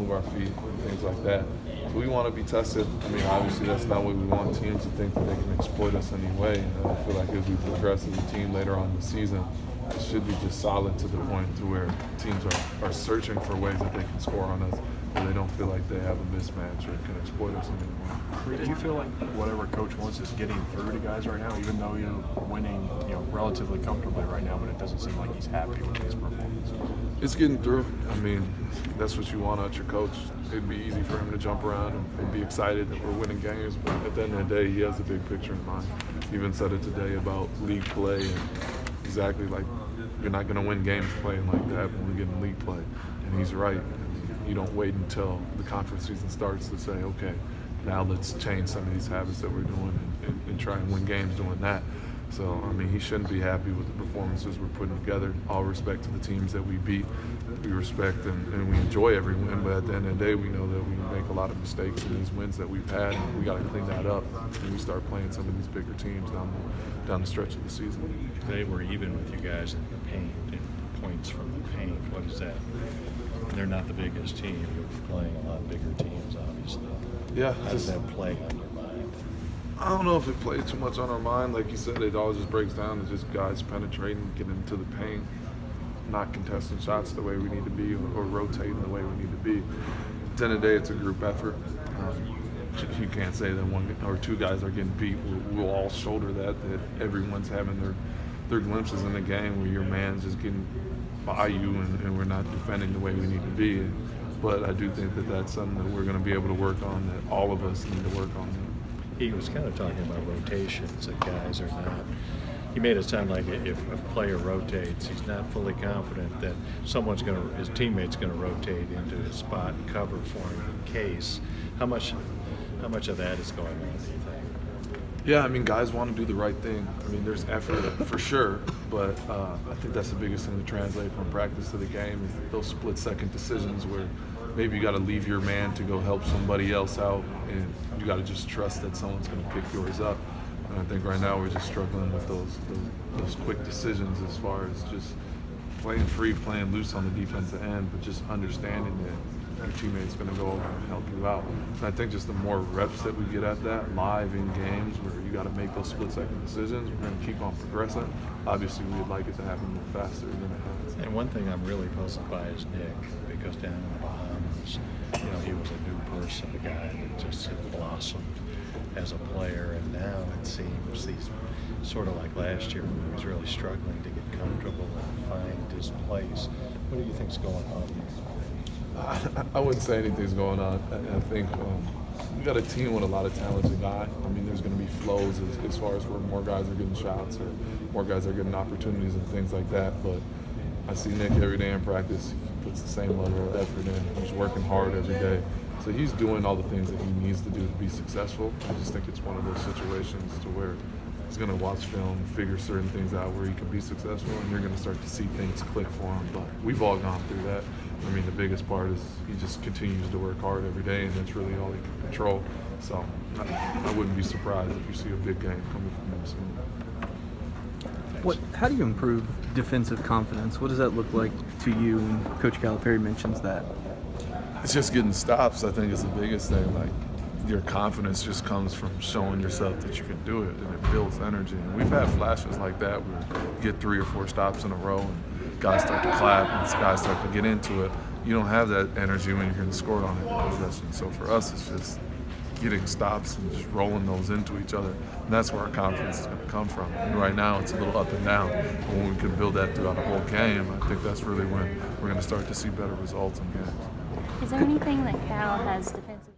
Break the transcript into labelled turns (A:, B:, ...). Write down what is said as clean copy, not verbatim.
A: move our feet, and things like that. So we want to be tested. I mean, obviously that's not what we want teams to think that they can exploit us anyway. And I feel like as we progress as a team later on in the season, it should be just solid to the point to where teams are searching for ways that they can score on us, where they don't feel like they have a mismatch or can exploit us anymore.
B: Do you feel like whatever coach wants is getting through to guys right now, even though you're winning, relatively comfortably right now, but it doesn't seem like he's happy with his performance?
A: It's getting through. I mean, that's what you want out your coach. It'd be easy for him to jump around and be excited that we're winning games, but at the end of the day, he has a big picture in mind. He even said it today about league play and exactly like you're not going to win games playing like that when we get in league play. And he's right. You don't wait until the conference season starts to say, okay, now let's change some of these habits that we're doing and try and win games doing that. So, I mean, he shouldn't be happy with the performances we're putting together. All respect to the teams that we beat. We respect and we enjoy every win, but at the end of the day, we know that we make a lot of mistakes in these wins that we've had, and we got to clean that up when we start playing some of these bigger teams down the stretch of the season.
C: They were even with you guys in the paint, and points from the paint. What is that? They're not the biggest team. You're playing a lot bigger teams, obviously.
A: Yeah.
C: How does that play on your mind?
A: I don't know if it plays too much on our mind. Like you said, it always just breaks down to just guys penetrating, getting into the paint, not contesting shots the way we need to be or rotating the way we need to be. At the end of the day, it's a group effort. You can't say that one or two guys are getting beat. We'll all shoulder that everyone's having their glimpses in the game where your man's just getting by you and we're not defending the way we need to be. But I do think that that's something that we're going to be able to work on, that all of us need to work on.
C: He was kind of talking about rotations, that guys are not. He made it sound like if a player rotates, he's not fully confident that his teammate's going to rotate into his spot and cover for him in case. How much of that is going on, do you think?
A: Yeah, I mean, guys want to do the right thing. I mean, there's effort for sure, but I think that's the biggest thing to translate from practice to the game is those split-second decisions where maybe you got to leave your man to go help somebody else out, and you got to just trust that someone's going to pick yours up. And I think right now we're just struggling with those quick decisions as far as just playing free, playing loose on the defensive end, but just understanding that your teammate's going to go over and help you out. And I think just the more reps that we get at that live in games where you got to make those split-second decisions, we're going to keep on progressing. Obviously, we'd like it to happen a little faster than it has.
C: And one thing I'm really puzzled by is Nick, because down in the Bahamas, he was a new person, a guy that just had blossomed as a player, and now it seems he's sort of like last year when he was really struggling to get comfortable and find his place. What do you think's going on here?
A: I wouldn't say anything's going on. I think we got a team with a lot of talented guys. I mean, there's going to be flows as far as where more guys are getting shots or more guys are getting opportunities and things like that. But I see Nick every day in practice. He puts the same level of effort in. He's working hard every day. So he's doing all the things that he needs to do to be successful. I just think it's one of those situations to where he's going to watch film, figure certain things out where he can be successful, and you're going to start to see things click for him. But we've all gone through that. I mean, the biggest part is he just continues to work hard every day, and that's really all he can control. So I wouldn't be surprised if you see a big game coming from him soon.
D: How do you improve defensive confidence? What does that look like to you? And Coach Calipari mentions that.
A: It's just getting stops, I think, is the biggest thing. Like, your confidence just comes from showing yourself that you can do it, and it builds energy. And we've had flashes like that where you get 3 or 4 stops in a row and guys start to clap and guys start to get into it. You don't have that energy when you're getting scored on in possession. So for us, it's just getting stops and just rolling those into each other. And that's where our confidence is going to come from. And right now, it's a little up and down. But when we can build that throughout a whole game, I think that's really when we're going to start to see better results in games.
E: Is there anything that Cal has defensively?